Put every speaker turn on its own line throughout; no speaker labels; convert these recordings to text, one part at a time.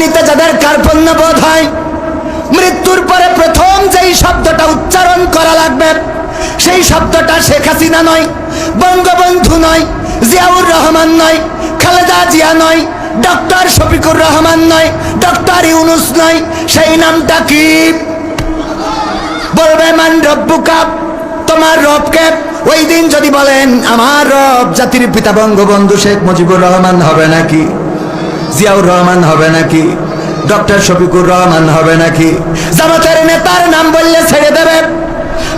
দুনিয়াতে যাদের কার্পণ্য বোধ হয়, মৃত্যুর পরে প্রথম যেই শব্দটা উচ্চারণ করা লাগবে সেই শব্দটা শেখ হাসিনা নয়, বঙ্গবন্ধু নয়, জিয়াউর রহমান নয়, খালেদা জিয়া নয়, ডক্টর শফিকুর রহমান নয়, ডক্টর ইউনুস নয়, সেই নামটা কি? বলবে মান রব্বুকা, তোমার রবকে। ওই দিন যদি বলেন আমার রব জাতির পিতা বঙ্গবন্ধু শেখ মুজিবুর রহমান হবে নাকি? জিয়াউর রহমান হবে নাকি? ডক্টর শফিকুর রহমান হবে নাকি? জামাতের নেতার নাম বললে ছেড়ে দেবে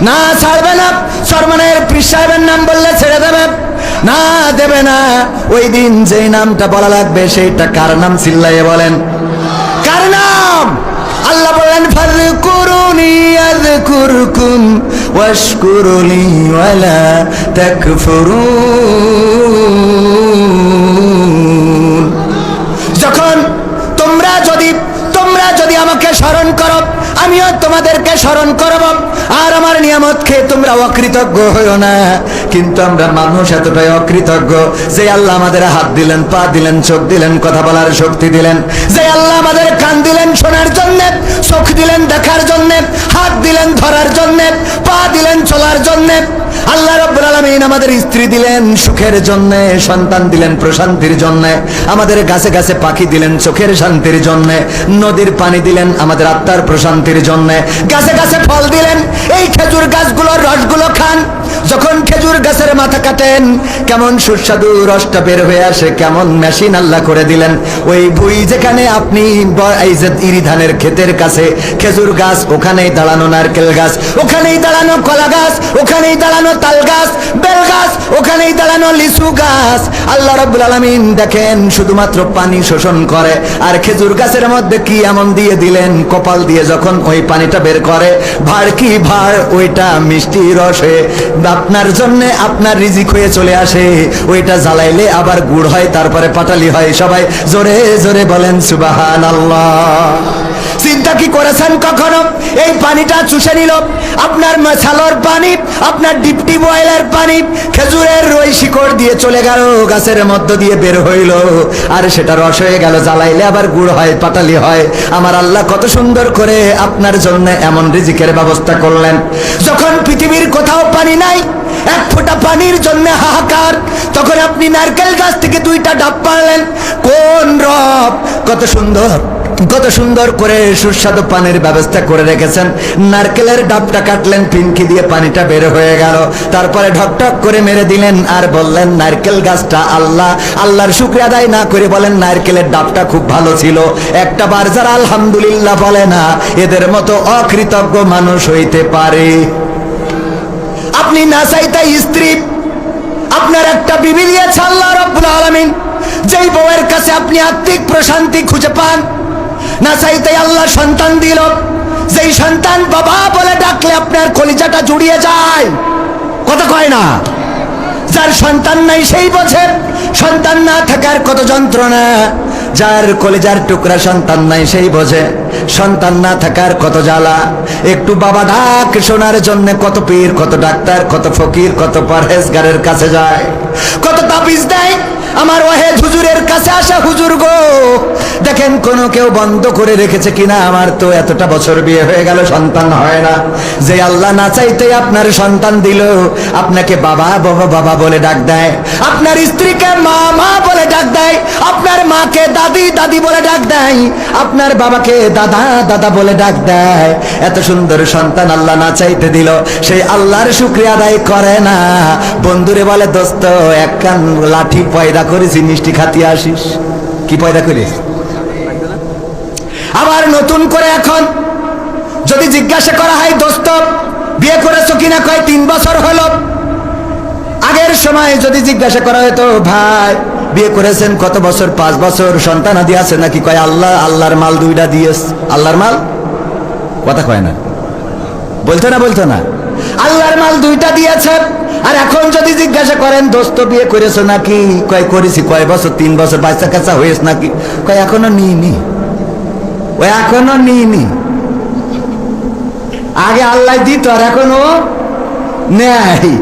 না? ছাড়বে না। সরমানের পীর সাহেবের নাম বললে ছেড়ে দেবে না? দেবে না। ওই দিন যেই নামটা বলা লাগবে সেইটা কার নাম? চিল্লাইয়ে বলেন কার নাম? আল্লাহ বলেন ফাযকুরুনি আযকুরকুম ওয়াশকুরুলি ওয়ালা তাকফুরুন। যখন তোমরা যদি আমাকে স্মরণ করো, আমিও তোমাদেরকে স্মরণ করব। আর আমার নিয়ামত খেয়ে তোমরা অকৃতজ্ঞ হইও না। কিন্তু আমরা মানুষ এতটাই অকৃতজ্ঞ যে আল্লাহ আমাদের হাত দিলেন, পা দিলেন, চোখ দিলেন, কথা বলার শক্তি দিলেন, যে আল্লাহ আমাদের কান দিলেন শোনার জন্য, চোখ দিলেন দেখার জন্য, হাত দিলেন ধরার জন্য, পা দিলেন চলার জন্য। আল্লাহ রাব্বুল আলামিন আমাদের স্ত্রী দিলেন সুখের জন্য, সন্তান দিলেন প্রশান্তির জন্য, আমাদের গাছে গাছে পাখি দিলেন চোখের শান্তির জন্য, নদীর পানি দিলেন আমাদের আত্মার প্রশান্তির জন্য, গাছে গাছে ফল দিলেন। এই খেজুর গাছগুলোর রসগুলো খান। যখন খেজুর গাছের মাথা কাটেন কেমন সুস্বাদু রসটা বের হয়ে আসে, কেমন মেশিন আল্লাহ করে দিলেন। ওই ভুই যেখানে আপনি এই যে ইরি ধানের ক্ষেতের কাছে খেজুর গাছ, ওখানেই দাঁড়ানো নারকেল গাছ, ওখানেই দাঁড়ানো কলা গাছ, ওখানেই দাঁড়ানো তাল গাছ, বেল গাছ, ওখানেই দাঁড়ানো লিচু গাছ। আল্লাহ রাব্বুল আলামিন দেখেন শুধুমাত্র পানি শোষণ করে, আর খেজুর গাছের মধ্যে কি এমন দিয়ে দিলেন, কপাল দিয়ে যখন ওই পানিটা বের করে ভার কি ভার, ওইটা মিষ্টি রস হয়ে আপনার জন্য আপনার রিজিক হয়ে চলে আসে। ওইটা জ্বালাইলে আবার গুড় হয়, তারপরে পাটালি হয়। সবাই জোরে জোরে বলেন সুবহানাল্লাহ। চিন্তা কি করেছেন কখনো? এই পানিটা চুষে নিল আপনার ছালর পানি, আপনার ডিপটি বয়েলের পানি, খেজুরের রই শিকড় দিয়ে চলে গেল, গাছের মধ্য দিয়ে বের হইল, আর সেটা রস হয়ে গেল, জ্বালাইলে আবার গুড় হয়, পাটালি হয়। আমার আল্লাহ কত সুন্দর করে আপনার জন্য এমন রিজিকের ব্যবস্থা করলেন। যখন পৃথিবীর কোথাও পানি নাই, এক ফোঁটা পানির জন্য হাহাকার, তখন আপনি নারকেল গাছ থেকে 2টা ডাব পারলেন। কোন রব কত সুন্দর করে সুস্বাদু পানির ব্যবস্থা করে রেখেছেন। নারকেলের ডাবটা কাটলেন, পিনকি দিয়ে পানিটা বের হয়ে গেল, তারপরে ঢকঢক করে মেরে দিলেন আর বললেন নারকেল গাছটা আল্লাহর শুকরিয়া আদায় না করে বলেন নারকেলের ডাবটা খুব ভালো ছিল। একটা বার যারা আলহামদুলিল্লাহ বলে না, এদের মতো অকৃতজ্ঞ মানুষ হইতে পারে? আপনি না চাইতে স্ত্রী, আপনার একটা বিবি দিয়েছে আল্লাহ রাব্বুল আলামিন, যেই বউয়ের কাছে আপনি আত্মিক প্রশান্তি খুঁজে পান। না চাইতে আল্লাহ সন্তান দিল, যেই সন্তান বাবা বলে ডাকলে আপনার কলিজাটা জুড়িয়ে যায়। কথা কয় না? যার সন্তান নাই সেই বোঝে সন্তান না থাকার কত যন্ত্রণা। যার কলিজার টুকরা সন্তান নাই সেই বোঝে সন্তান না থাকার কত জ্বালা। একটু বাবা ডাক শোনার জন্য কত পীর, কত ডাক্তার, কত ফকির, কত পরহেজগারের কাছে যায়, কত তাবিজ দেয়। আমার ওয়াহেদ হুজুরের কাছে আসা, হুজুর গো দেখেন কোন কেউ বন্ধ করে রেখেছে কিনা, আমার তো এতটা বছর বিয়ে হয়ে গেল সন্তান হয় না। যে আল্লাহ না চাইতে আপনার সন্তান দিল, আপনাকে বাবা বাবা বাবা বলে ডাক দেয়, আপনার স্ত্রীকে মা মা বলে ডাক দেয়, আপনার মাকে দাদি দাদি বলে ডাক দেয়, আপনার বাবাকে দাদা দাদা বলে ডাক দেয়। এত সুন্দর সন্তান আল্লাহ না চাইতে দিল, সেই আল্লাহর শুকরিয়া আদায় করে না। বন্ধুরে বলে দোস্ত এক কান লাঠি পয়দা করেছি, মিষ্টি খাতি আসিস। কি পয়দা করিস? আবার নতুন করে এখন যদি জিজ্ঞাসা করা হয় দোস্ত বিয়ে করেছো কিনা, কয় 3 বছর হলো। আগের সময় যদি জিজ্ঞাসা করা হয়তো ভাই বিয়ে করেছেন কত বছর, 5 বছর, সন্তান আদি আছে নাকি, কয় আল্লাহর মাল 2টা দিয়েস। আল্লাহর মাল কথা কয় না, বলতো না আল্লাহর মাল 2টা দিয়েছে। আর এখন যদি জিজ্ঞাসা করেন দোস্ত বিয়ে করেছো নাকি, কয় করেছি। কয় বছর? 3 বছর। বাচ্চা কাচ্চা হয়েছ নাকি, কয় এখনো নিইনি। ওই এখনো নিইনি। আগে আল্লাহ দিত আর এখনো নেই,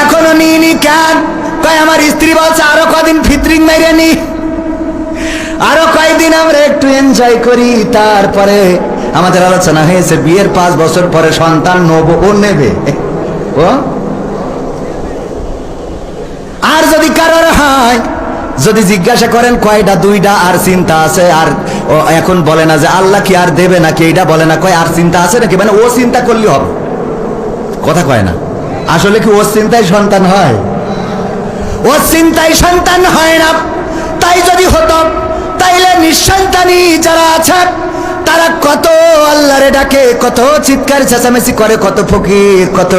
এখনো নিইনি। কেন? কয় আমার স্ত্রী বলছে আরো কদিন ফিতরিং মেরে নি, আরো কয়েকদিন আমরা একটু এনজয় করি। তারপরে আমাদের আলোচনা হয়েছে বিয়ের 5 বছর পরে সন্তান ও নেবে। ও আর যদি কারোর হয়, যদি জিজ্ঞাসা করেন কয়টা, 2টা, আর চিন্তা আছে, আর এখন বলে না যে আল্লাহ কি আর দেবে নাকি, এইটা বলে না, কয় আর চিন্তা আছে নাকি, মানে ও চিন্তা করলে হবে, কথা কয় না। আসলে কি ওর চিন্তায় সন্তান হয়? ওর চিন্তায় সন্তান হয় না। তাই যদি হতো তাইলে নিঃসন্তানী যারা আছে তারা কত আল্লাহরে ডাকে, কত চিৎকার চেঁচামেচি করে, কত ফকির, কত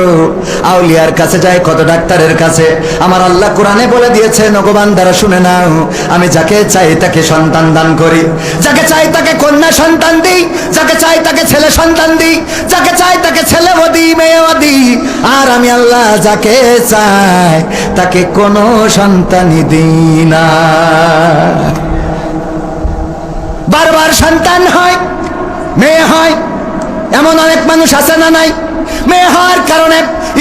আউলিয়ার কাছে যায়, কত ডাক্তারের কাছে। আমার আল্লাহ কোরআনে বলে দিয়েছে, নগবান দ্বারা শুনে নাও, আমি যাকে চাই তাকে সন্তান দান করি, যাকে চাই তাকে কন্যা সন্তান দিই, যাকে চাই তাকে ছেলে সন্তান দিই, যাকে চাই তাকে ছেলেও দিই, মেয়েও দিই। আর আমি আল্লাহ যাকে চাই তাকে কোনো সন্তানই দিই না। বারবার সন্তান হয়, মেয়ে হয়, এমন অনেক মানুষ আছে না নাই? মেয়ে হওয়ার কারণে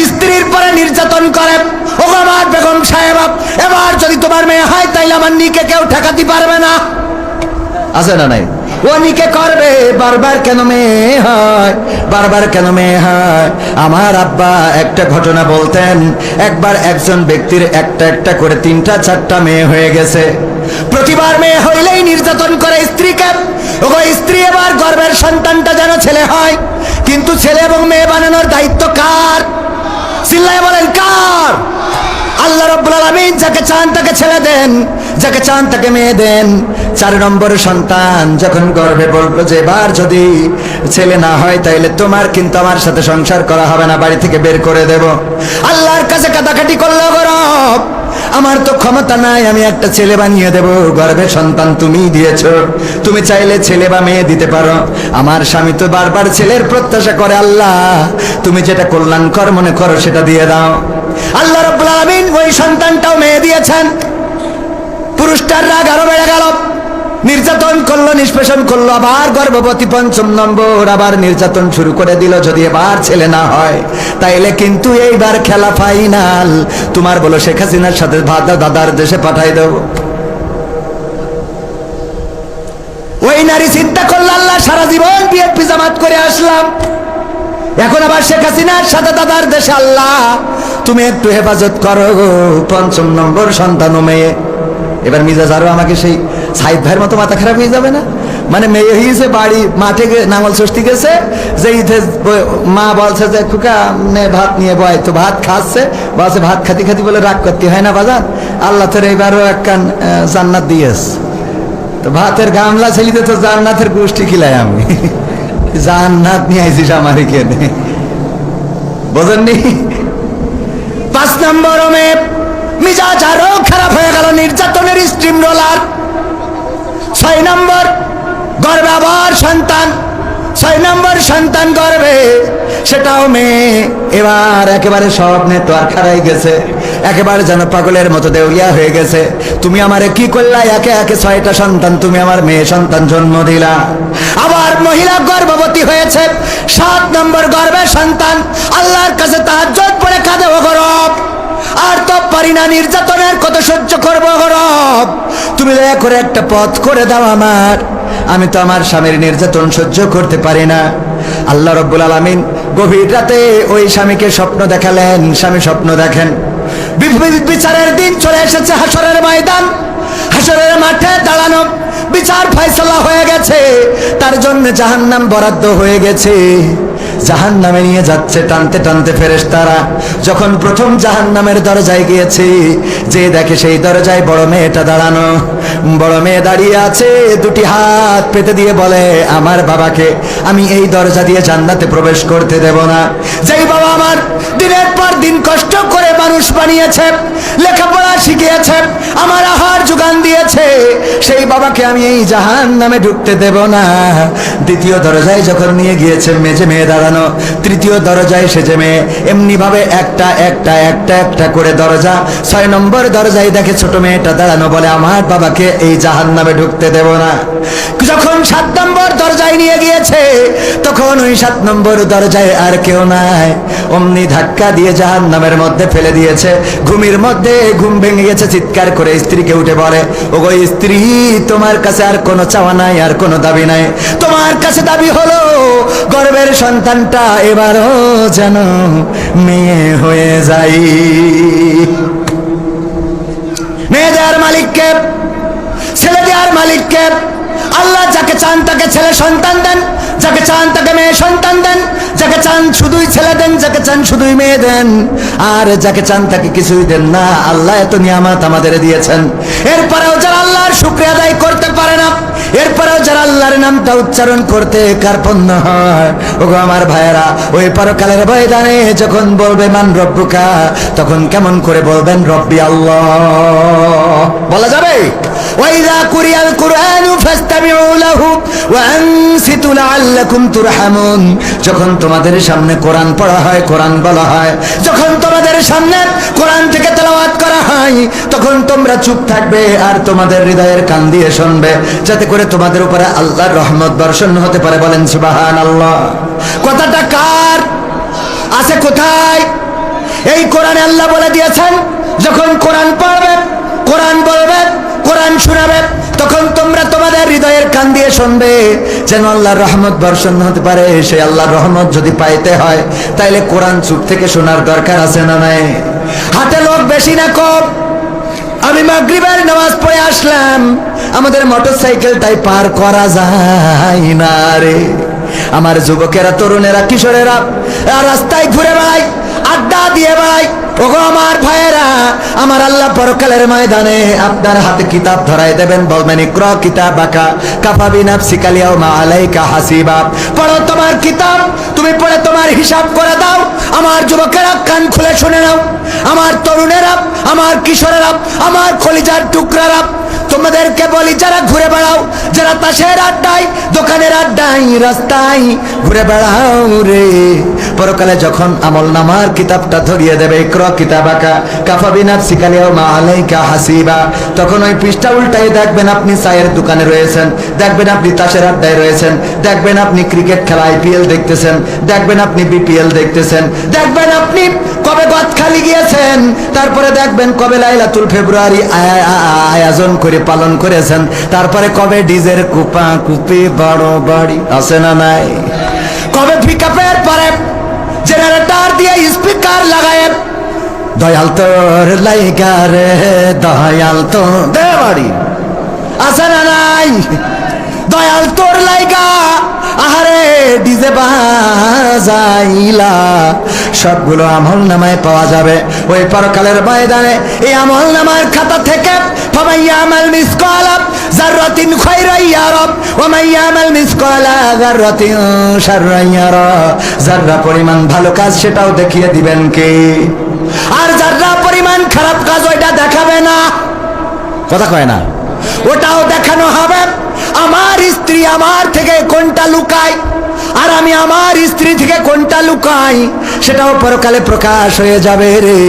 স্ত্রীর পরে নির্যাতন করে। ও আমার বেগম সাহেব, এবার যদি তোমার মেয়ে হয় তাইলে আমার নিকে কেউ ঠেকাতে পারবে না, আছে না নাই? ও নিকে করবে। বারবার কেন মেয়ে হয়, বারবার কেন মেয়ে হয়? আমার আব্বা একটা ঘটনা বলতেন, একবার একজন ব্যক্তির একটা করে 3টা 4টা মেয়ে হয়ে গেছে। প্রতিবার মেয়ে হইলেই নির্যাতন করে স্ত্রীকে। ওগো স্ত্রী, এবার গর্ভের সন্তানটা যেন ছেলে হয়, কিন্তু ছেলে এবং মেয়ে বানানোর দায়িত্ব কার? চিল্লায় বলেন কার? আল্লাহ রাব্বুল আলামিন যাকে চান তাকে ছেলে দেন, যাকে চান তাকে মেয়ে দেন। 4 নম্বর সন্তান যখন গর্ভে বলবো যে এবার যদি ছেলে না হয় তাইলে তোমার কিন্তু আমার সাথে সংসার করা হবে না, বাড়ি থেকে বের করে দেব। আল্লাহর কাছে কাটাকাটি করলো, গরব আমার তো ক্ষমতা নাই, আমি একটা ছেলে বানিয়ে দেব। গর্ভের সন্তান তুমি দিয়েছো, তুমি চাইলে ছেলে বা মেয়ে দিতে পারো। আমার স্বামী তো বারবার ছেলের প্রত্যাশা করে, আল্লাহ তুমি যেটা কল্যাণকর মনে করো সেটা দিয়ে দাও। আল্লাহ রাব্বুল আলামিন ওই সন্তানটাও মেয়ে দিয়েছেন। পুরুষটার রাগ আরো বেড়ে গেল, নির্যাতন করলো, নিষ্পেষণ করলো, আবার গর্ভবতী 5ম নম্বর আবার নির্যাতন শুরু করে দিল। যদি এবার ছেলে না হয় তাইলে কিন্তু এইবার খেলা ফাইনাল, তোমার বলো শেখ হাসিনার সাথে দাদার দেশে পাঠাই দেব। ওই নারী চিন্তা করলো, আল্লাহ সারা জীবন বিএনপি জামাত করে আসলাম, এখন আবার শেখ হাসিনার সাথে দাদার দেশে, আল্লাহ তুমি একটু হেফাজত করো। 5ম নম্বর সন্তান মেয়ে। এবার মিজাজ আরো আমাকে সেই সাইদ ভাইয়ের মতো মাথা খারাপ হয়ে যাবে না? মানে মেয়ে হয়েছে, বাড়ি মাঠে নাঙল ষষ্ঠী গেছে, যে মা বলছে যে খুকা ভাত নিয়ে বয়, তো ভাত খাচ্ছে, বলছে ভাত খাতি খাতি বলে রাগ করতে হয় না বাজার, আল্লাহ তোর এইবারও একখান জান্নাত দিয়েস। তো ভাতের গামলা ছেলিতে তো জান্নাতের গোষ্ঠী খিলাই আমি, জান্নাত নিয়ে আইছিস আমার এখানে, বোঝেননি? 5 নম্বর মেয়ে, মিজাজ আরো খারাপ হয়ে গেল, নির্যাতনের স্ট্রিম রোলার। 6 নম্বর গর্ভে আবার সন্তান, 6 নম্বর সন্তান গর্ভে, সেটাও মেয়ে। এবার একেবারে স্বপ্নে তো আর খারাই গেছে, একেবারে যেন পাগলের মতো দেউলিয়া হয়ে গেছে। তুমি আমারে কি করলা? একে একে 6টা সন্তান তুমি আমার মেয়ে সন্তান জন্ম দিলা। আবার মহিলা গর্ভবতী হয়েছে, 7 নম্বর গর্ভে সন্তান। আল্লাহর কাছে তাহাজ্জুদ পড়ে কাঁদে, ও গরব আর তো পারি না, নির্যাতনের কত সহ্য করবো, গরব তুমি দয়া করে একটা পথ করে দাও আমার, আমি তো আমার স্বামীর নির্যাতন সহ্য করতে পারি না। আল্লাহ রাব্বুল আলামিন গভীর রাতে ওই স্বামীকে স্বপ্ন দেখালেন। স্বামী স্বপ্ন দেখেন, বিচারের দিন চলে এসেছে, হাসরের ময়দান, হাসরের মাঠে দাঁড়ানো, বিচার ফয়সালা হয়ে গেছে, তার জন্য জাহান্নাম বরাদ্দ হয়ে গেছে। জাহান্নামে নিয়ে যাচ্ছে টানতে টানতে ফেরেশতারা। যখন প্রথম জাহান্নামের দরজায় গিয়েছে, যে দেখে সেই দরজায় বড় মেয়েটা দাঁড়ানো। বড় মেয়ে দাঁড়িয়ে আছে, 2টি হাত পেতে দিয়ে বলে, আমার বাবাকে আমি এই দরজা দিয়ে জান্নাতে প্রবেশ করতে দেব না। যেই বাবা আমার দিনের পর দিন কষ্ট করে মানুষ বানিয়েছে, লেখাপড়া শিখিয়েছে, আমার আহার যোগান দিয়েছে, সেই বাবাকে আমি এই জাহান্নামে ঢুকতে দেব না। দ্বিতীয় দরজায় যখন নিয়ে গিয়েছে, মেজে মেয়ে দাঁড়ানো। তৃতীয় দরজায় সেজে মেয়ে, এমনি ভাবে একটা একটা একটা একটা করে দরজা। 6 নম্বর দরজায় দেখে ছোট মেয়েটা দাঁড়ানো, বলে আমার বাবাকে এই জাহান্নামে ঢুকতে দেব না। যখন 7 নম্বর দরজায় নিয়ে গিয়েছে, তখন ওই 7 নম্বর দরজায় আর কেউ নাই, অমনি ধাক্কা দিয়ে জাহান্নামের মধ্যে ফেলে দিয়ে দিয়েছে, ঘুমের মধ্যে ঘুম ভেঙে গেছে, চিৎকার করে স্ত্রীকে উঠে বলে, ওগো স্ত্রী, তোমার কাছে আর কোনো চাওয়া নাই, আর কোনো দাবি নাই। তোমার কাছে দাবি হলো গর্ভের সন্তানটা এবারও যেন মেয়ে হয়ে যায়। মেয়ে দেওয়ার মালিককে, ছেলে দেওয়ার মালিককে। আল্লাহ যাকে চান তাকে ছেলে সন্তান দেন, যাকে চান তাকে মেয়ে সন্তান দেন, যাকে চান শুধুই ছেলে দেন, যাকে চান শুধুই মেয়ে দেন, আর যাকে চান তাকে কিছুই দেন না। আল্লাহ এত নিয়ামত আমাদের দিয়েছেন, এরপরেও যারা আল্লাহর শুকরিয়া আদায় করতে পারে না, এরপরেও যারা আল্লাহর নামটা উচ্চারণ করতে কার্পণ্য হয়, ওগো আমার ভাইয়েরা, ওই পরকালের ময়দানে যখন বলবে মান রব্বুকা, তখন কেমন করে বলবেন রব্বি আল্লাহ? বলা যাবে? ওয়াইযা কুরিয়াল কুরআনু ফাসতামিউ লাহু ওয়া আনসিতু লাআল্লাকুম তুরহামুন। যখন তোমাদের সামনে কোরআন পড়া হয়, কোরআন বলা হয়, যখন তোমাদের সামনে কোরআন থেকে তেলাওয়াত করা হয়, তখন তোমরা চুপ থাকবে আর তোমাদের হৃদয়ের কান দিয়ে শুনবে, যাতে করে তোমাদের উপরে আল্লাহর রহমত বর্ষণ হতে পারে। বলেন সুবহানাল্লাহ। কথাটা কার আছে? কোথায়? এই কোরআনে আল্লাহ বলে দিয়েছেন, যখন কোরআন পড়বে, কোরআন বলবে, কোরআন শোনাবে, তখন তোমরা তোমাদের হৃদয়ের কান দিয়ে শুনবে, যেন আল্লাহর রহমত বর্ষণ হতে পারে। সেই আল্লাহর রহমত যদি পাইতে হয়, তাইলে কোরআন চুপ থেকে শোনার দরকার আছে না নাই? হাতে লোক বেশি না কম? আমি মাগরিবের নামাজ পড়ে আসলাম, আমাদের মোটরসাইকেলটাই পার করা যায় না রে। আমার যুবকেরা, তরুণেরা, কিশোরেরা রাস্তায় ঘুরে বেড়ায়, আড্ডা দিয়ে বেড়ায়। ওগো আমার ভাইয়েরা, আমার আল্লাহ পরকালের ময়দানে আপনার হাতে কিতাব ধরাই দেবেন, বলবেন ইকরা কিতাবাকা কাফা বিনাফসিকা আল-ইয়াওমা আলাইকা হাসিবা। পড়ো তোমার কিতাব, তুমি পড়ে তোমার হিসাব করে দাও। আমার যুবকেরা কান খুলে শুনে নাও, আমার তরুণেরা, আমার কিশোরেরা, আমার কলিজার টুকরারা, তোমাদেরকে বলি, যারা ঘুরে বেড়াও, যারা তাসের আড্ডায়, দোকানের আড্ডায়, রাস্তায় ঘুরে বেড়াও রে, পরকালে যখন আমল নামার কিতাবটা ধরিয়ে দেবে, ইকরা কিতাবাকা কাফা বিনাফসিকা আল-ইয়াওমা আলাইকা হাসিবা, তখন ওই পৃষ্ঠা উল্টাই দেখবেন আপনি চায়ের দোকানে রয়েছেন, দেখবেন আপনি তাসের আড্ডায় রয়েছেন, দেখবেন আপনি ক্রিকেট খেলা IPL দেখতেছেন, দেখবেন আপনি BPL দেখতেছেন, দেখবেন আপনি কবে গদখালি গিয়েছেন, তারপরে দেখবেন কবে লাইলাতুল ফেব্রুয়ারি আয়োজন করে পালন করেছেন, তারপরে কবে ডিজের কুপা কুপি বড় বাড়ি আছে না নাই, কবে পিকআপের পরে জেনারেটর দিয়ে স্পিকার লাগায় দয়াল তোর লাইগা রে, দয়াল তো দে বাড়ি আছে না নাই, দয়াল তোর লাইগা আহারে ডিজে বাজাইলা। সবগুলো আমল নামায় পাওয়া যাবে ওই পরকালের ময়দানে। এই আমল নামার খাতা থেকে ফামাইয়ামাল মিসকালা যাররাতিন খায়রান ইয়ারা ওয়া মাইয়ামাল মিসকালা যাররাতিন শাররান ইয়ারা। যাররা পরিমাণ ভালো কাজ সেটাও দেখিয়ে দিবেন কে? আর যাররা পরিমাণ খারাপ কাজ ওইটা দেখাবে না। কথা কয় না? ওটাও দেখানো হবে। আমার স্ত্রী আমার থেকে কোনটা লুকায় আর আমি আমার স্ত্রী থেকে কোনটা লুকাই, সেটাও পরকালে প্রকাশ হয়ে যাবে রে।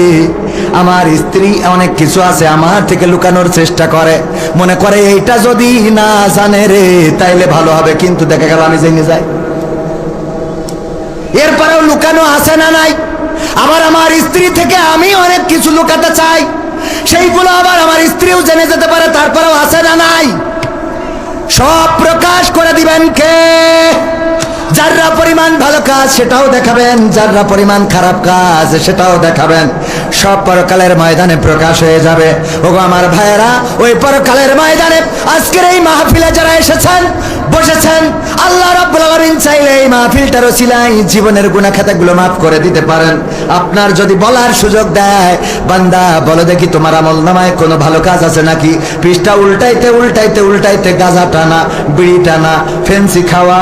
আমার স্ত্রী অনেক কিছু আছে আমার থেকে লুকানোর চেষ্টা করে, মনে করে এইটা যদি না জানে রে তাইলে ভালো হবে, কিন্তু দেখা গেল আমি জেনে যাই। এরপরেও লুকানো আছে না নাই? আবার আমার স্ত্রী থেকে আমি অনেক কিছু লুকাতে চাই, সেইগুলো আবার আমার স্ত্রীও জেনে যেতে পারে, তারপরেও আছে না নাই? সব প্রকাশ করে দিবেন কে? যারা পরিমাণ ভালো কাজ সেটাও দেখাবেন, যারা পরিমাণ খারাপ কাজ সেটাও দেখাবেন। সব পরকালের ময়দানে প্রকাশ হয়ে যাবে। ওগো আমার ভাইয়েরা, ওই পরকালের ময়দানে আজকের এই মাহফিলে যারা এসেছেন, বসেছেন, আল্লাহ রাব্বুল আলামিন চাইলে এই মাহফিলটার ওসিলায় জীবনের গুনাহ খাতাগুলো মাফ করে দিতে পারেন। আপনার যদি বলার সুযোগ দেয়, বান্দা বলো দেখি তোমার আমলনামায় কোনো ভালো কাজ আছে নাকি? পৃষ্ঠা উল্টাইতে উল্টাইতে উল্টাইতে গাঁজা টানা, বিড়ি টানা, ফেন্সি খাওয়া,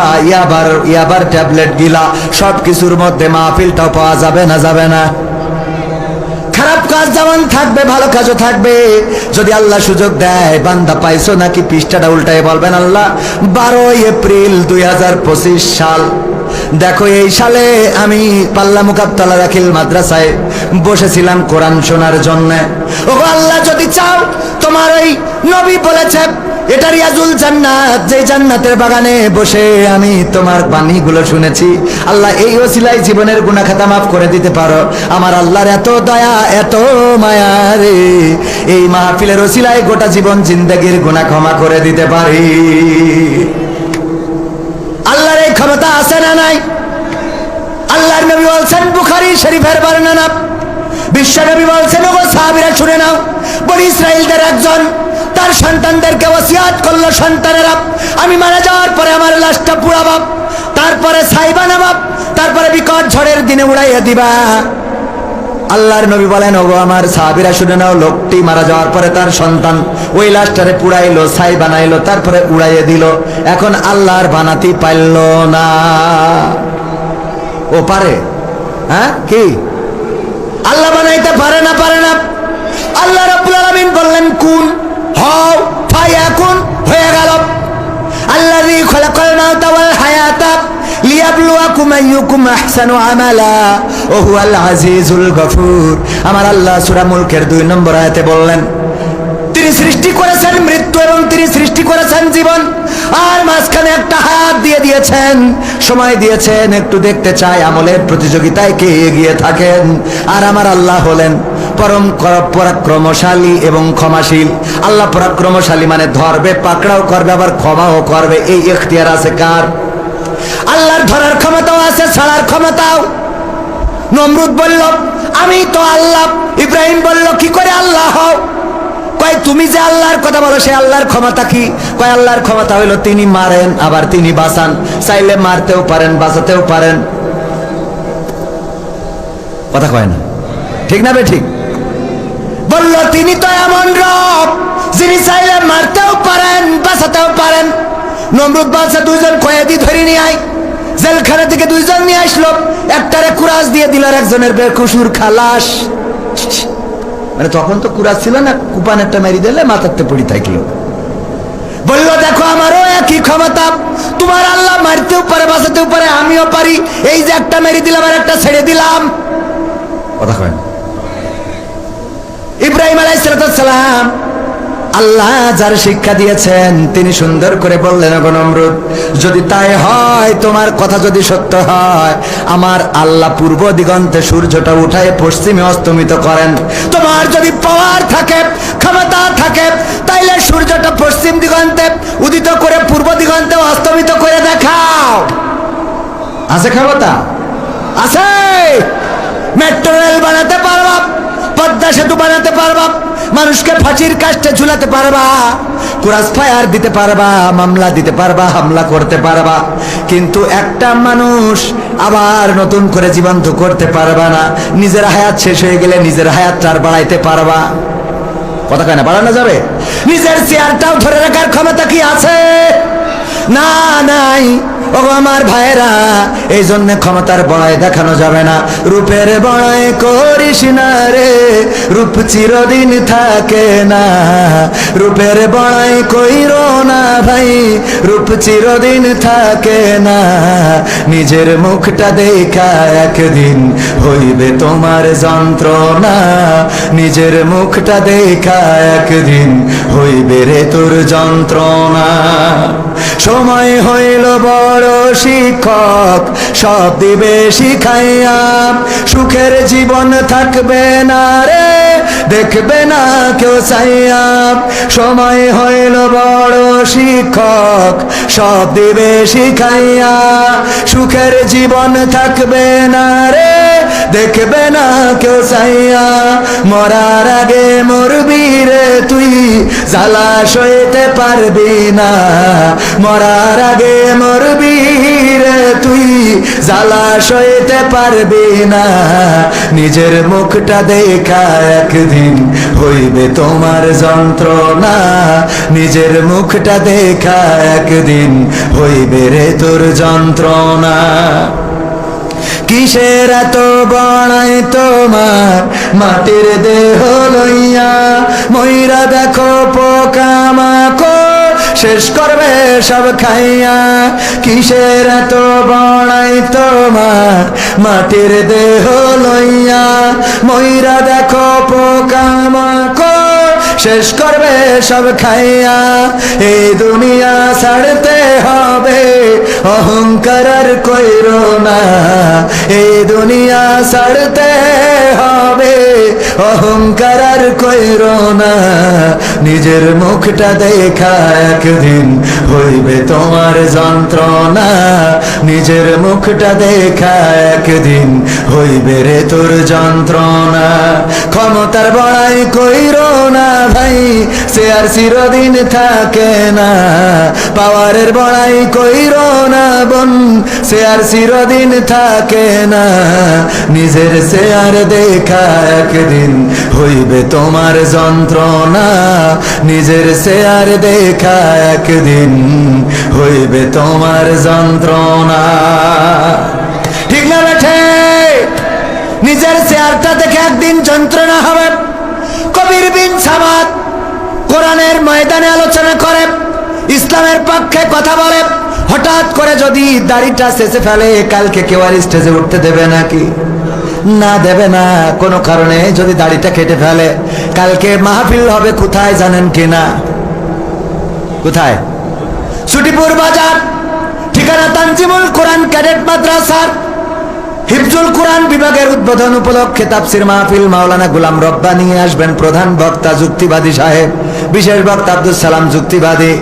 ইয়াবার ট্যাবলেট গিলা, সব কিছুর মধ্যে মাহফিলটাও পাওয়া যাবে না? যাবে না? খারাপ কাজ যেমন থাকবে ভালো কাজও থাকবে। যদি আল্লাহ সুযোগ দেয়, বান্দা পাইছো নাকি, পৃষ্ঠাটা উল্টায় বলবেন আল্লাহ 12 এপ্রিল 2025 সাল, দেখো এই সালে আমি পাল্লা মুকাত্তালা দাখিল মাদ্রাসায় বসেছিলাম কোরআন শোনার জন্য। ও আল্লাহ, যদি চাও, তোমার ওই নবী বলেছে এটা রিয়াজুল জান্নাত, যে জান্নাতের বাগানে বসে আমি তোমার বাণীগুলো শুনেছি। আল্লাহ এই ওসিলায় জীবনের গুনাহ খাতা মাফ করে দিতে পারো। আমার আল্লাহর এত দয়া, এত মায়া রে, এই মাহফিলের ওসিলায় গোটা জীবন জিন্দেগির গুনাহ ক্ষমা করে দিতে পারি। আল্লাহর এই ক্ষমতা আছে না নাই? আল্লাহর নবী বলছেন, বুখারী শরীফের বর্ণনা, বিশ্ব নবী বলছেন, ওগো সাহাবীরা শুনে নাও, বনি ইসরাইলদের একজন তার সন্তানদেরকে ওসিয়াত করলো, সন্তানেরা আমি মারা যাওয়ার পরে আমার লাশটা পুড়াবো, তারপরে ছাই বানাবো, তারপরে বিকট ঝড়ের দিনে উড়াইয়া দিবা। আল্লাহর নবী বলেন, ওগো আমার সাহাবীরা শুনে নাও, লোকটি মারা যাওয়ার পরে তার সন্তান ওই লাশটারে পুড়াইলো, ছাই বানাইলো, তারপরে উড়াইয়া দিল। এখন আল্লাহর বানাতি পারল না। ও পারে? হ্যাঁ, কি আল্লাহ বানাইতে পারে না? পারে না। আল্লাহ রাব্বুল আলামিন বললেন, কুন, হও, ফায়াকুন, হয়ে গেল। আল্লাযী খালাকাল মাউতা ওয়াল হায়াতা লিয়াবলুয়াকুম আইয়ুকুম আহসানু আমালা ওয়া হুয়াল আজিজুল গফুর। আমার আল্লাহ সূরা মুলকের 2 নম্বর আয়াতে বললেন, তিনি সৃষ্টি করেছেন মৃত্যু এবং তিনি সৃষ্টি করেছেন জীবন, আর মাঝখানে একটা হাত দিয়ে দিয়েছেন, সময় দিয়েছেন, একটু দেখতে চাই আমলের প্রতিযোগিতায় কে এগিয়ে থাকেন। আর আমার আল্লাহ হলেন পরম পরাক্রমশালী এবং ক্ষমাশীল। আল্লাহ পরাক্রমশালী মানে ধরবে, পাকড়াও করবে, আবার ক্ষমাও করবে। এই ইখতিয়ার আছে কার? আল্লাহর ধরার ক্ষমতাও আছে, ছাড়ার ক্ষমতাও। নমরুদ বলল, আমি তো আল্লাহ। ইব্রাহিম বলল, কি করে আল্লাহ হও? কয়, তুমি যে আল্লাহর কথা বলো, সে আল্লাহর ক্ষমতা কি? কয়, আল্লাহর ক্ষমতা হইল তিনি মারেন, আবার তিনি বাঁচান, চাইলে মারতেও পারেন, বাঁচাতেও পারেন। কথা কয় না, ঠিক না বে ঠিক? বলল, তিনি তো এমন রব যিনি চাইলে মারতেও পারেন, বাঁচাতেও পারেন। নমরুদ বাদশা 2 জন কয়েদি ধরে নিয়ে আয়, জেলখানা থেকে 2 জন নিয়ে আসলো, একটারে কুরাস দিয়ে দিল, আর একজনের বেকসুর খালাস। মানে তখন তো কুরাস ছিল না, কুপান একটা মেরি দিলে মাথাতে পড়ি থাকলো। বললো, দেখো আমারও একই ক্ষমতা, তোমার আল্লাহ মারতেও পারে, বাঁচাতেও পারে, আমিও পারি। এই যে একটা মেরি দিলাম আর একটা ছেড়ে দিলাম। কথা কয় না। ইব্রাহিম আলাইহিস সালাম আল্লাহ যার শিক্ষা দিয়েছেন, তিনি সুন্দর করে বললেন, ওগো নমরুদ, যদি তাই হয়, তোমার কথা যদি সত্য হয়, আমার আল্লাহ পূর্ব দিগন্তে সূর্যটা উঠায় পশ্চিমে অস্তমিত করেন। তোমার যদি পাওয়ার থাকে, ক্ষমতা থাকে, তাইলে সূর্যটা পশ্চিম দিগন্তে উদিত করে পূর্ব দিগন্তে অস্তমিত করে দেখাও। আছে ক্ষমতা? আছে। মেট্রো রেল বানাতে পারবা, পদ্মা সেতু বানাতে পারবা, মানুষকে ফাঁসির কাস্টে ঝুলাতে পারবা, ক্রস ফায়ার দিতে পারবা, মামলা দিতে পারবা, হামলা করতে পারবা, কিন্তু একটা মানুষ আবার নতুন করে জীবন্ত করতে পারবা না। নিজের হায়াত শেষ হয়ে গেলে নিজের হায়াতটা আর বাড়াইতে পারবা? কথা কয় না, বাড়ানো যাবে? নিজের চেয়ারটাও ধরে রাখার ক্ষমতা কি আছে? না, নাই। ও আমার ভাইরা, এই জন্য ক্ষমতার বড়াই দেখানো যাবে না। রূপের বড়াই করিস না রে, রূপ চিরদিন থাকে না। রূপের বড়াই কইরো না ভাই, রূপ চিরদিন থাকে না। নিজের মুখটা দেখা একদিন হইবে তোমার যন্ত্রণা, নিজের মুখটা দেখা একদিন হইবে রে তোর যন্ত্রণা। সময় হইল বড় শিক্ষক, সব দিবে শিখাইয়া, সুখের জীবন থাকবে না রে, দেখবে না কেউ চাইয়া। সময় হইল বড় শিক্ষক, সব দিবে শিখাইয়া, সুখের জীবন থাকবে না রে, দেখবে না কেউ চাইয়া। মরার আগে মরবি রে তুই, জ্বালা সইতে পারবি না। মরার আগে মরবি রে তুই, জ্বালা সইতে পারবি না। নিজের মুখটা দেখা একদিন হইবে তোমার যন্ত্রণা, নিজের মুখটা দেখা একদিন হইবে রে তোর যন্ত্রণা। কিসের এত বড়াই তোমার মাটির দেহ লইয়া, ময়রা দেখো পোকামাকড় শেষ করবে সব খাইয়া। কিসের এত বড়াই তোমার মাটির দেহ লইয়া, ময়রা দেখো পোকামাকড় শেষ করবে সব খাইয়া। এই দুনিয়া ছাড়তে হবে, অহংকার আর কইরো না। এই দুনিয়া ছাড়তে হবে, অহংকার আর কইরো না। নিজের মুখটা দেখা একদিন হইবে তোমার যন্ত্রণা। নিজের মুখটা দেখা একদিন হইবে রে তোর যন্ত্রণা। ক্ষমতার বড়াই কইরো না ভাই, সে আর চিরদিন থাকে না। পাওয়ারের বড়াই কইরো না বোন, সে আর চিরদিন থাকে না। নিজের সে আর দেখা একদিন হইবে তোমার যন্ত্রণা। নিজের সে আর দেখা একদিন হইবে তোমার যন্ত্রণা। ঠিক না বেঠে? নিজের চেয়ারটা দেখে একদিন যন্ত্রণা হবে। কবির বিন সামাদ কোরআনের ময়দানে আলোচনা করে, ইসলামের পক্ষে কথা বলে। হঠাৎ করে যদি দাড়িটা শেষে ফেলে, কালকে কেউ আর স্টেজে উঠতে দেবে নাকি? না, দেবে না। কোনো কারণে যদি দাড়িটা কেটে ফেলে, কালকে মাহফিল হবে কোথায় জানেন কিনা? কোথায়? ছুটিপুর বাজার, ঠিকানা তানজিমুল কোরআন ক্যাডেট মাদ্রাসার হিফজুল কোরআন বিভাগের উদ্বোধন উপলক্ষে তাফসির মাহফিল। মাওলানা গোলাম রব্বানী আসবেন প্রধান বক্তা, যুক্তিবাদী সাহেব। বিশেষ বক্তা আব্দুল সালাম যুক্তিবাদী।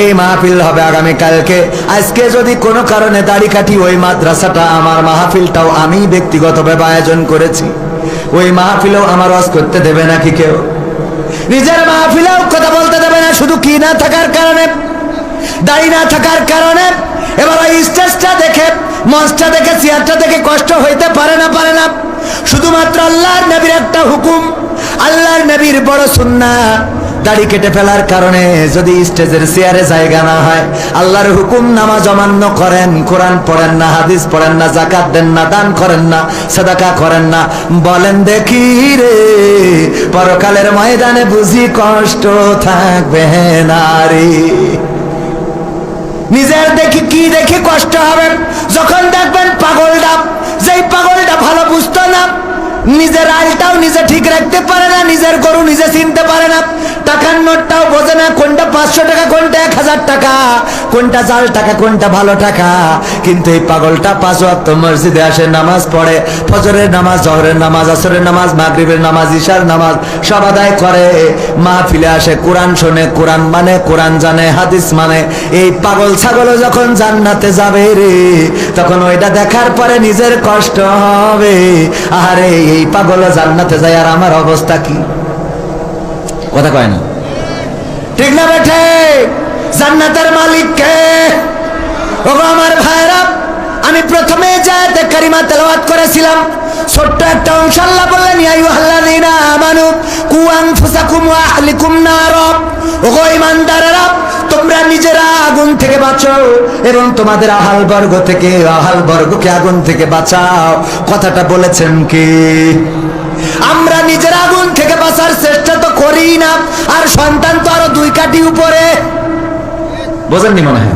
এই মাহফিল হবে আগামী কালকে। আজকে যদি কোনো কারণে দাড়ি কাটি, ওই মাদ্রাসাটা আমার, মাহফিলটাও আমি ব্যক্তিগতভাবে আয়োজন করেছি। ওই মাহফিলেও আমার ওয়াজ করতে দেবে নাকি কেউ? নিজের মাহফিলেও কথা বলতে দেবে না, শুধু কি না থাকার কারণে, দাড়ি না থাকার কারণে। এবার ওই স্টেজটা দেখে, মঞ্চটা দেখে, চেয়ারটা দেখে কষ্ট হইতে পারে না, পারে না। শুধুমাত্র আল্লাহর নবীর একটা হুকুম, আল্লাহর নবীর বড় সুন্নাহ। দাড়ি কেটে ফেলার কারণে যদি স্টেজের চেয়ারে জায়গা না হয়, আল্লাহর হুকুম নামাজ অমান্য করেন, কোরআন পড়েন না, হাদিস পড়েন না, যাকাত দেন না, দান করেন না, সাদাকা করেন না, বলেন দেখি রে পরকালের ময়দানে বুঝি কষ্ট থাকবে না রে? নিজের দেখি কি দেখি কষ্ট হবে? যখন দেখবেন পাগলটা, যেই পাগলটা ভালো বুঝতো না, নিজের আলটাও নিজে ঠিক রাখতে পারে না, নিজের গরু নিজে চিনতে পারে না, টাকার নোটটাও বোঝে না, কোনটা 500 টাকা, কোনটা 1000 টাকা, কোনটা জাল টাকা, কোনটা ভালো টাকা। কিন্তু এই পাগলটা 5 ওয়াক্ত মসজিদে আসে, নামাজ পড়ে, ফজরের নামাজ, জোহরের নামাজ, আসরের নামাজ, মাগরিবের নামাজ, ইশার নামাজ সব আদায় করে, মাহফিলে আসে, কোরআন শোনে, কোরআন মানে, কোরআন জানে, হাদিস মানে। এই পাগল ছাগল যখন জান্নাতে যাবে রে, তখন ওইটা দেখার পরে নিজের কষ্ট হবে। আরে এই পাগল জান্নাতে যায়, আর আমার অবস্থা কি? কথা কয় না, ঠিক না বেঠে? জান্নাতের মালিক কে? ওগো আমার ভাইরা, আমি প্রথমে জায়াতে কারিমা তেলাওয়াত করেছিলাম, ছোট্ট একটা অংশ আল্লাহ বললেন, ইয়া আইয়ুহাল্লাযীনা আমানু কু আনফুসাকুম ওয়া আহলিকুম নার। ওগো ঈমানদারেরা, তোমরা নিজেরা আগুন থেকে বাঁচো এবং তোমাদের আহাল বর্গ থেকে, আহাল বর্গকে আগুন থেকে বাঁচাও। কথাটা বলেছেন কি? আমরা নিজের আগুন থেকে বাঁচার চেষ্টা তো করি না, আর সন্তান তো আরো 2 কাঠি উপরে। বোঝেননি মনে হয়?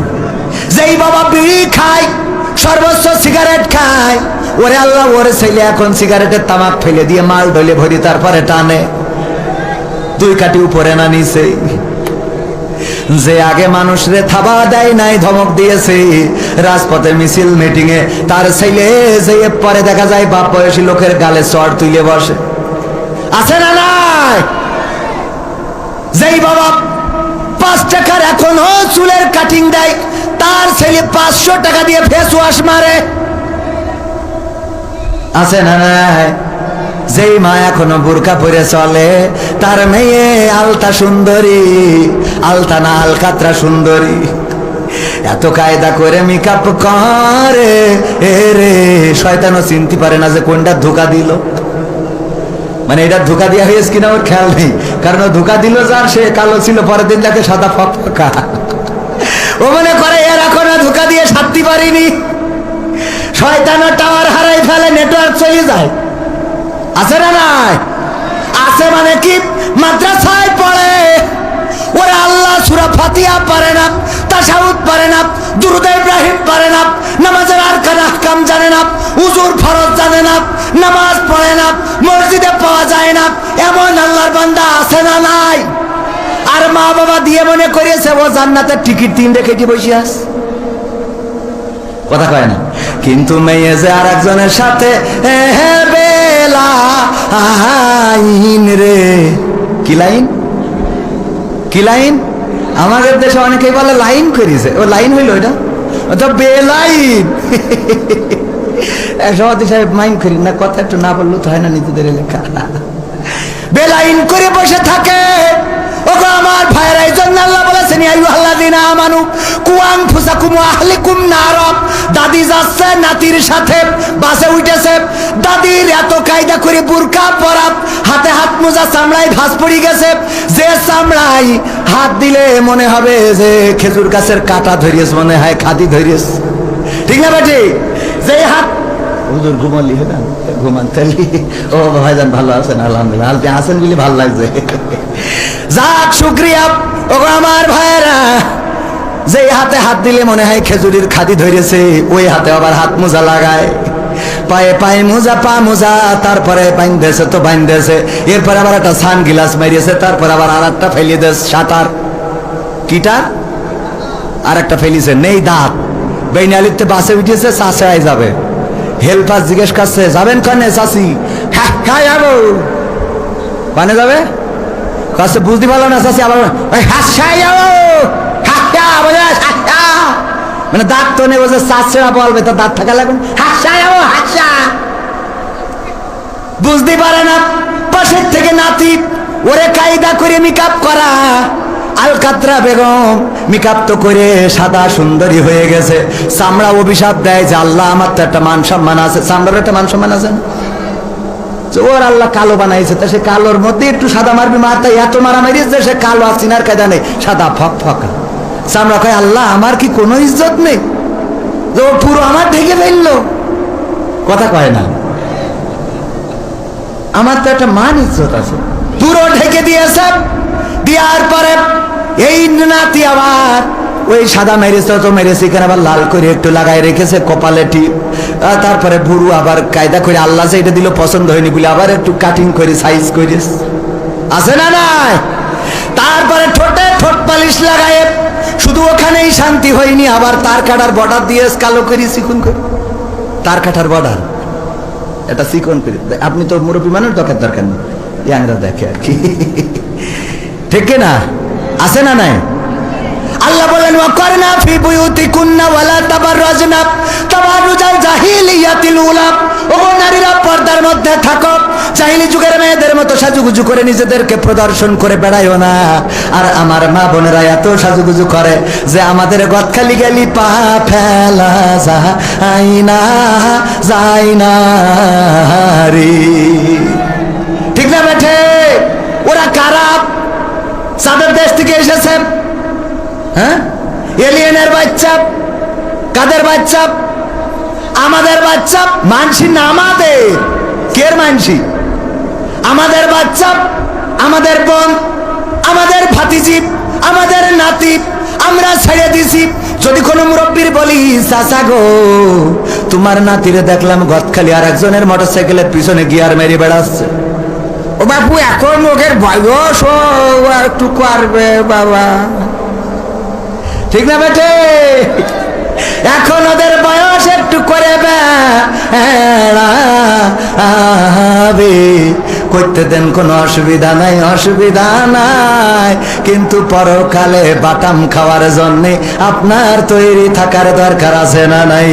যেই বাবা বিড়ি খায়, সর্বোচ্চ সিগারেট খায়, ওরে আল্লাহ, ওরে ছেলে এখন সিগারেটের তামাক ফেলে দিয়ে মাল ঢলে ভরি তারপরে টানে। 2 কাঠি উপরে না নিচে? যে আগে মানুষরে থাবা দেয় নাই, ধমক দিয়েছে রাজপথে মিছিল মিটিং এ, তার ছেলে যে পরে দেখা যায় বাপ বয়সী লোকের গালে চড় তুলে বসে। আছে না নাই? যেই বাবা 5 টাকার এখনো চুলের কাটিং দেয়, তার ছেলে 500 টাকা দিয়ে ফেস ওয়াশ মারে। আছে না নাই? যেই মা এখনো বোরকা পরে চলে, তার মেয়ে আলতা সুন্দরী, আলতা না আলকাতরা সুন্দরী, এত কায়দা করে মেকআপ করে, রে শয়তানও চিনতে পারে না যে কোনটা ধোকা দিল। মানে এটা ধোকা দেওয়া হয়েছে কিনা ওর খেয়াল নেই, কারণ ধোকা দিল যার, সে কালো ছিল, পরের দিন তাকে সাদা ফকফকা। ও মনে করে এর এখনো ধোকা দিয়ে সারতে পারিনি। শয়তানও টাওয়ার হারাই ফেলে, নেটওয়ার্ক চলে যায়। আছে না নাই? আছে মানে কি? মাদ্রাসায় পড়ে, ওরা আল্লাহ সূরা ফাতিহা পারে না, তাশাহুদ পারে না, দুরূদ ইব্রাহিম পারে না, নামাজের আরকান আহকাম জানে না, উযুর ফরজ জানে না, নামাজ পড়ে না, মসজিদে পাওয়া যায় না, এমন আল্লাহর বান্দা আছে না নাই? মা বাবা দিয়ে মনে করেছে ও জান্নাতের টিকিট 3 কেটে বসে আছে, কথা কয় না। কিন্তু মেয়ে যে আর একজনের সাথে বেলাইন রে, কি লাইন, কি লাইন? আমাদের দেশে অনেকেই বলে লাইন করেছে, ও লাইন হইল এটা, তো বেলাইন। সভাপতি সাহেব মাইন করি না, কথা একটু না বললো তো হয় না, নিজেদের লেখা। বেলাইন করে বসে থাকে। ওগো আমার ভাইরা, এই জন্য আল্লাহ বলেছেন আইয়ুহাল্লাযীনা আমানু কু আনফুসাকুম ওয়া আহলিকুম নারা। দাদি যাচ্ছে নাতির সাথে, বাসে উঠেছে, দাদির এত কায়দা করে বুরকা পরা, হাতে হাত মোজা, চামড়ায় ভাঁজ পড়ে গেছে, যে চামড়ায় হাত দিলে মনে হবে যে খেজুর গাছের কাঁটা ধরিয়েছে, মনে হয় খাদি ধরিয়েছে, ঠিক না বেটি? যে হাত হুজুর ঘুমালি না, ঘুমান তালি। ও ভাইজান ভালো আছেন? আলহামদুলিল্লাহ। আপনি আছেন বলে ভালো লাগছে, যাক শুকরিয়া। ও আমার ভাইরা, যে হাতে হাত দিলে মনে হয় খেজুরির খাদি ধরেছে, ওই হাতে আবার হাত মোজা লাগায়, পায়ে পায়ে মোজা, পা মোজা, তারপরে বাইন্ধেছে তো বাইন্ধেছে, এরপর আবার একটা সান গিলাস মারিয়েছে, তারপর আবার আর একটা ফেলিয়ে দিয়েছে, শাটার কিটার আর একটা ফেলিছে, নেই দাঁত। বেইনালিতে বাসে উঠেছে, চাষে আই যাবে, হেল্পার জিজ্ঞেস করছে যাবেন কানে? চাষি হ্যাঁ যাবো। কানে যাবে? কাছে বুঝতে পারলো না চাষি, আবার মানে দাঁত তো নেই, বলছে চাষা বলবে, তো দাঁত থাকা লাগবে, বুঝতে পারে না। পাশের থেকে নাতি, ওরে কায়দা করে মেকআপ করা, আলকাতরা বেগম মেকআপ তো করে সাদা সুন্দরী হয়ে গেছে, চামড়া অভিশাপ দেয় যে আল্লাহ আমার তো একটা মান সম্মান আছে, চামড়ার একটা মান সম্মান আছে না, ওর আল্লাহ কালো বানাইছে, তা সে কালোর মধ্যে একটু সাদা মারবি, মারতে এত মারামারি যে সে কালো আর চিনার কায়দা নেই, সাদা ফক ফকা। চামড়া কয় আল্লাহ আমার কি কোনো ইজ্জত নেই, যে ও পুরো আমার ঢেকে ফেললো, কথা কয় না, আমার তো একটা মান ইজ্জত আছে, পুরো ঢেকে দিয়েছে। দেওয়ার পরে এই নাতি আবার ওই সাদা মেরেছে তো মেরেছে, এখানে আবার লাল করে একটু লাগাই রেখেছে কপালে টিপ, তারপরে ভুরু আবার কায়দা করে আল্লাহ যে এটা দিল পছন্দ হয়নি বলে আবার একটু কাটিং করে সাইজ করে আছে না নাই। তারপরে ঠোঁটে ঠোঁট পালিশ লাগায়, শুধু ওখানেই শান্তি হয়নি, আবার তার কাটার বর্ডার দিয়ে কালো করে চিকন করে, তার কাটার বর্ডার এটা চিকন করে। আপনি তো মুরব্বী মানুষ, দরকার নেই, ইয়াংরা দেখে আর কি, ঠিক না? আছে না নাই? আল্লাহ বলেন ওয়াকারনা ফি বুয়ুতিকুন্না ওয়ালা তাবাররাজনা তাবাররুজাল জাহিলিয়াতিল উলা। ওগো নারীরা পর্দার মধ্যে থাকো, জাহিলি যুগের মেয়েদের মতো সাজুগুজু করে নিজেদেরকে প্রদর্শন করে বেড়াইও না। আর আমার মা বোনেরা এত সাজুগুজু করে যে আমাদের গদখালি গেলি পা ফেলা যায় না রে, ঠিক না বেঠে? ওরা কারা? সাদের দেশ থেকে এসেছে, হ্যাঁ, এলিয়েনের বাচ্চা। কাদের বাচ্চা? আমাদের বাচ্চা। মানসি না আমাদের, কের মানসি? আমাদের বাচ্চা, আমাদের বোন, আমাদের ভাতিজি, আমাদের নাতি, আমরা ছেড়ে দিছি। যদি কোনো মুরব্বীর বলি চাচা গো তোমার নাতিরে দেখলাম গদখালি আর একজনের মোটরসাইকেলের পিছনে গিয়ার মেরে বেড়াচ্ছে, ও বাপু এখন ওদের বয়স একটু করবে বাবা, ঠিক না বেটে? এখন ওদের বয়স একটু করে করতে দেন, কোনো অসুবিধা নাই, অসুবিধা নাই, কিন্তু পরকালে বাটাম খাওয়ার জন্য আপনার তৈরি থাকার দরকার আছে না নাই?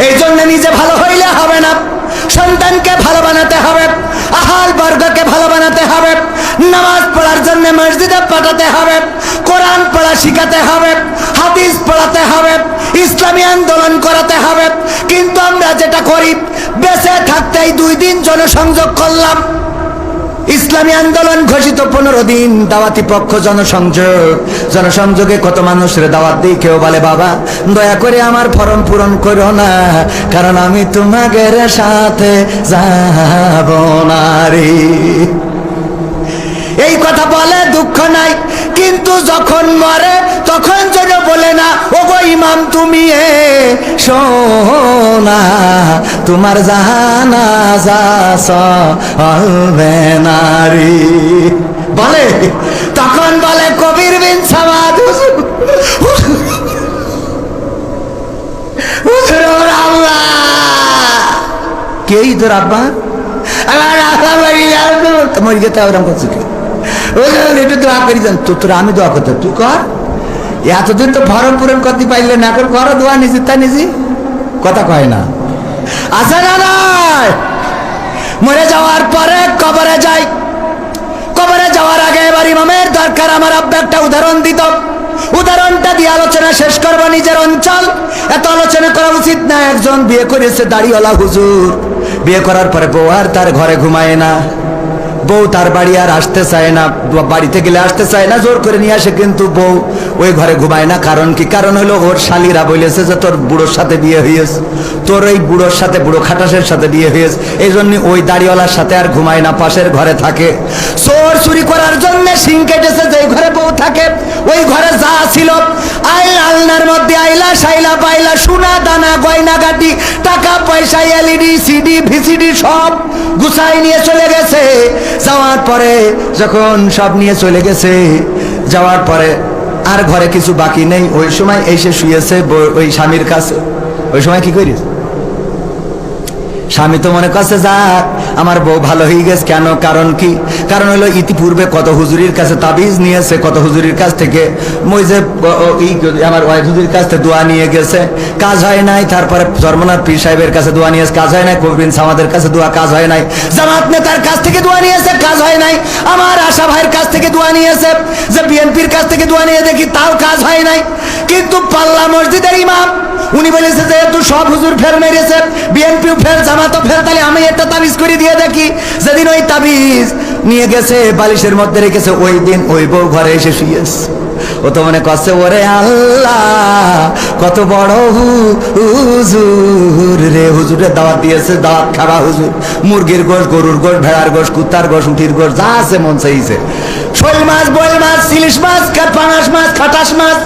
এই জন্য নিজে ভালো হইলে হবে না, সন্তানকে ভালো বানাতে হবে, আহাল বর্গকে ভালো বানাতে হবে, নামাজ পড়ার জন্য মসজিদে পাঠাতে হবে, কোরআন পড়া শিখাতে হবে, হাদিস পড়াতে হবে, ইসলামী আন্দোলন করাতে হবে। কিন্তু আমরা যেটা করি, বেঁচে থাকতেই 2 দিন জনসংযোগ করলাম, ইসলামী আন্দোলন ঘোষিত 15 দিন, দাওয়াতি পক্ষ জনসংযোগে কত মানুষের দাওয়াত দিই, কেউ বলে বাবা দয়া করে আমার ফরম পূরণ করো না, কারণ আমি তোমাদের সাথে যাব না রে। এই কথা বলে দুঃখ নাই, কিন্তু যখন মরে তখন যেন বলে না ওগো ইমাম তুমি শোনা, তোমার জানাজা চলবে না রে। বলে, তখন বলে কবির বিন সামাদ, হুজুর ওর আল্লাহ। কেই তোর আব্বা? আমার আল্লাহ মরে গেছে। মরে গেছে ওরকম করছো কি? একটু দোয়া করি যান। তোর আমি দোয়া করতে, তুই কর। এতদিন তো ভরণ পূরণ করতে পারলে না, এখন করো দোয়া নিজে তা নিজে, কথা কয় না। আছে না নয়? মরে যাওয়ার পরে কবরে যাই, কবরে যাওয়ার আগে এবার ইমামের দরকার। আমার আব্বা একটা উদাহরণ দিত, উদাহরণটা দিয়ে আলোচনা শেষ করবো। নিজের অঞ্চল এত আলোচনা করা উচিত না। একজন বিয়ে করেছে দাড়িওয়ালা হুজুর, বিয়ে করার পরে বউ আর তার ঘরে ঘুমায় না, বউ তার বাড়ি আর আসতে চায় না, বাড়িতে গেলে আসতে চায় না, জোর করে নিয়ে আসে, কিন্তু বউ ওই ঘরে ঘুমায় না। কারণ কি? কারণ হলো ওর শালীরা বলেছে যে তোর বুড়োর সাথে বিয়ে হয়েছে, তোর ওই বুড়োর সাথে, বুড়ো খাটাসের সাথে বিয়ে হয়েছে, এই জন্য ওই দাড়িওয়ালার সাথে আর ঘুমায় না, পাশের ঘরে থাকে। চোর চুরি করার জন্য সিং কেটেছে, যেই ঘরে বউ থাকে ওই ঘরে যা ছিল আলনার মধ্যে আইলা সাইলা পাইলা সোনা দানা গয়না গাটি টাকা পয়সা এলইডি সিডি ভিসিডি সব গুছাই নিয়ে চলে গেছে। যাওয়ার পরে যখন সব নিয়ে চলে গেছে, যাওয়ার পরে আর ঘরে কিছু বাকি নেই। ওই সময় এসে শুয়েছে ওই স্বামীর কাছে। ওই সময় কি করিস? স্বামী তো মনে করছে যাক আমার বউ ভালো হয়ে গেছে। কেন? কারণ কি? কারণ হলো ইতিপূর্বে কত হুজুরির কাছে তাবিজ নিয়েছে, কত হুজুরির কাছ থেকে মই যে আমার হুজুরির কাছ থেকে দোয়া নিয়ে গেছে, কাজ হয় নাই। তারপরে ধর্মনাথ পীর সাহেবের কাছে দোয়া নিয়েছে, কাজ হয় নাই। কবির সামাদের কাছে দোয়া, কাজ হয় নাই। জামাত নেতার কাছ থেকে দোয়া নিয়েছে, কাজ হয় নাই। আমার আশা ভাইয়ের কাছ থেকে দোয়া নিয়েছে, যে বিএনপির কাছ থেকে দোয়া নিয়ে দেখি, তাও কাজ হয় নাই। কিন্তু পাল্লা মসজিদের ইমাম উনি বলেছে যে তুই সব হুজুর ফের মেরেছে, বিএনপিও ফের, জামাতও ফের, তাহলে আমি একটা তাবিজ করে দিয়ে দেখি। যেদিন ওই তাবিজ নিয়ে গেছে বালিশের মধ্যে রেখেছে, ওই দিন ওই বউ ঘরে এসে শুয়েছে। ও তো মনে করছে ওরে আল্লাহ কত বড় হুজুর রে, হুজুরের দাওয়াত দিয়েছে, দাওয়াত খাবা হুজুর। মুরগির গোশ, গরুর গোশ, ভেড়ার গোশ, কুত্তার গোশ, উঠির গোশ, যা আছে মন চাইছে, শোল মাছ, বোয়াল মাছ, ইলিশ মাছ, পাঙাশ মাছ, খাটাস মাছ,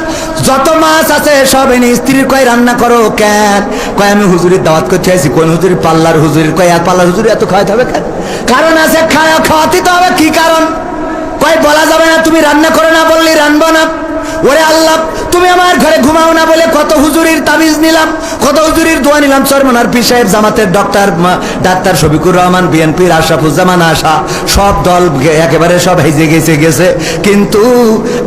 যত মাছ আছে সব এনে স্ত্রীর কয় রান্না করো। কেন? কয় আমি হুজুরের দাওয়াত করতে চাইছি। কোন হুজুরের? পাল্লার হুজুরের। কয় এক পাল্লার হুজুর এত খাওয়াতে হবে কেন? কারণ আছে, খাওয়াতে তো হবে। কি কারণ? কয় বলা যাবে না, তুমি রান্না করো না বললি রানবো না। ওরে আল্লাহ তুমি আমার ঘরে ঘুমাও না বলে কত হুজুরির তাবিজ নিলাম, কত হুজুরির দোয়া নিলাম। চরমনার পীর সাহেব, জামাতের ডাক্তার শফিকুর রহমান, বিএনপির আশরাফুজ্জামান আশা, সব দল একেবারে সব হেজে গেছে। কিন্তু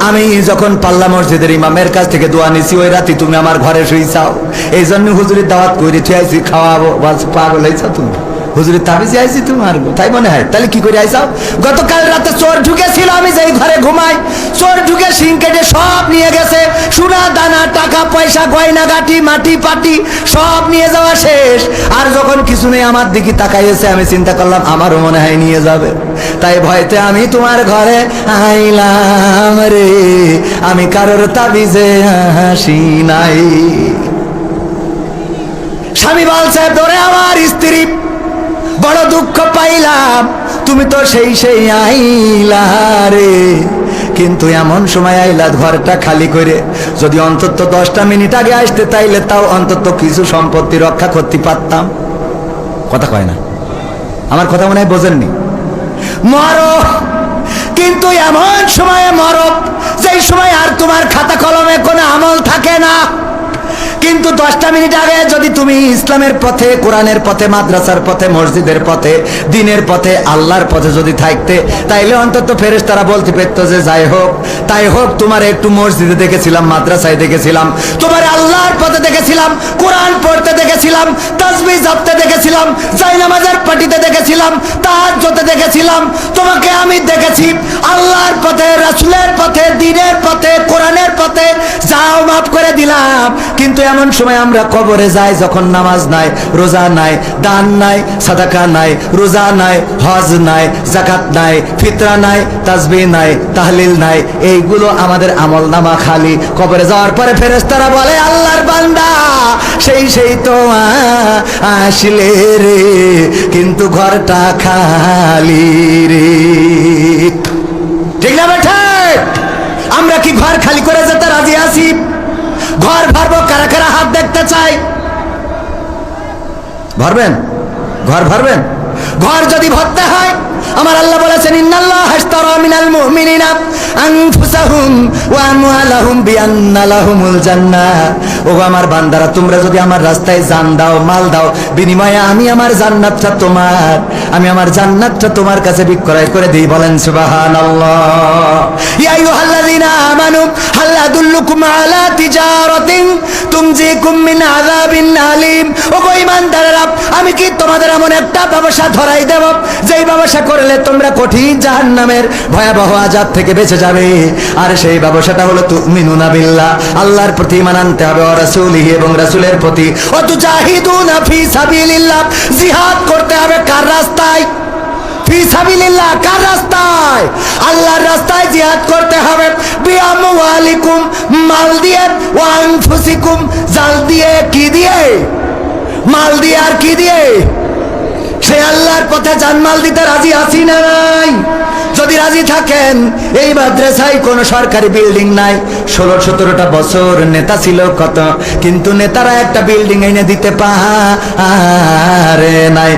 আমি যখন পাল্লা মসজিদের ইমামের কাছ থেকে দোয়া নিছি, ওই রাতে তুমি আমার ঘরে শুইছাও। এই জন্য হুজুরির দাওয়াত করে থুয়াইছি, খাওয়াবো। পাগল হয়েছ তুমি? হুজুরের তাবিজে আইছি তোমার, তাই মনে হয়? তাহলে কি করে আইসাও? গতকাল রাতে চোর ঢুকেছিল, আমি যেই ঘরে ঘুমাই, চোর ঢুকে সিং কেটে সব নিয়ে গেছে, সোনা দানা টাকা পয়সা গয়না গাটি মাটি পাটি সব নিয়ে যাওয়া শেষ। আর যখন কিছু নেই আমার দিকে তাকাইছে, আমি চিন্তা করলাম আমারও মনে হয় নিয়ে যাবে। তাই ভয়তে আমি তোমার ঘরে আইলাম রে, আমি কারোর তাবিজে হাসি নাই। স্বামী বলছে ধরে আমার স্ত্রী বড় দুঃখ পাইলাম, তুমি তো সেই আইলা রে, কিন্তু এমন সময় আইলা ঘরটা খালি করে। যদি অন্তত 10টা মিনিট আগে আসতে, তাইলে তাও অন্তত কিছু সম্পত্তি রক্ষা করতে পারতাম। কথা কয় না? আমার কথা মনে হয় বোঝেননি। মরো, কিন্তু এমন সময়ে মরো যেই সময় আর তোমার খাতা কলমে কোনো আমল থাকে না। কিন্তু 10টা মিনিট আগে যদি তুমি ইসলামের পথে, কোরআনের পথে, মাদ্রাসার পথে, মসজিদের পথে, দিনের পথে, আল্লাহর পথে যদি থাকতে, তাইলে অন্তত ফেরেশতারা বলতে পারতো যে যাই হোক তাই হোক, তোমার একটু মসজিদে দেখেছিলাম, মাদ্রাসায় দেখেছিলাম, তোমার আল্লাহর পথে দেখেছিলাম, কোরআন পড়তে দেখেছিলাম, তাসবিহ জপতে দেখেছিলাম, জায়নামাজের পাটিতে দেখেছিলাম, তাহাজ্জুদে দেখেছিলাম, তোমাকে আমি দেখেছি আল্লাহর পথে, রাসূলের পথে, দ্বীনের পথে, কোরআনের পথে, যাও মাফ করে দিলাম। কিন্তু এমন সময় আমরা কবরে যাই যখন নামাজ নাই, রোজা নাই, দান নাই, সাদাকা নাই, রোজা নাই, হজ নাই, যাকাত নাই, ফিতরা নাই, তাসবিহ নাই, তাহলিল নাই, এইগুলো আমাদের আমল নামা খালি। কবরে যাওয়ার পরে ফেরেশতারা বলে আল্লাহর বান্দা সেই তো আসলে রে, কিন্তু ঘরটা খালি রে। ঠিক না বেঠা? আমরা কি ঘর খালি করে যেতে রাজি আছি? ঘর ভরবো, কারা কারা হাত দেখতে চাই? ভরবেন? ঘর ভরবেন? ঘর যদি ভরতে হয় আমার আল্লাহ বলেছেন ইন্নাল্লাহা আশতারা মিনাল মুমিনিনা আনফুসাহুম ওয়া আমওয়ালাহুম বিআন্না লাহুমুল জান্নাহ। ওগো আমার বান্দারা, তোমরা যদি আমার রাস্তায় জান দাও, মাল দাও, বিনিময়ে আমি আমার জান্নাতটা তোমার, আমি আমার জান্নাতটা তোমার কাছে বিক্রয় করে দিই। বলেন সুবহানাল্লাহ। ইয়া আইয়ুহাল্লাযীনা আমানু হাল আদুল্লুকুম আলা তিজারাতিন তুমজিকুম মিন আযাবিন আলীম। ওগো ঈমানদারেরা, আমি কি তোমাদের এমন একটা ব্যবসা ধরাই দেব যেই ব্যবসা করলে তোমরা কঠিন জাহান্নামের ভয়াবহ আযাব থেকে বেঁচে যাবে। আর সেই ব্যবসাটা হলো তুমিনুনা বিল্লাহ, আল্লাহর প্রতি ঈমান আনতে হবে, ওয়া রাসূলিহি, এবং রাসূলের প্রতি, ওয়া তুজাহিদুনা ফি সাবিলিল্লাহ, জিহাদ করতে হবে কার রাস্তায়? ফি সাবিলিল্লাহ, কার রাস্তায়? আল্লাহর রাস্তায় জিহাদ করতে হবে। বিআমওয়ালিকুম, মাল দিয়ে, ওয়া আনফুসিকুম, জাল দিয়ে, কি দিয়ে? মাল দিয়ে। আর কি দিয়ে? সে আল্লাহর পথে জানমাল দিতে রাজি আছি না নাই? যদি রাজি থাকেন, এই মাদ্রাসায় কোনো সরকারি বিল্ডিং নাই, 16-17টা বছর নেতা ছিল কত, কিন্তু নেতারা একটা বিল্ডিং এনে দিতে পারে নাই।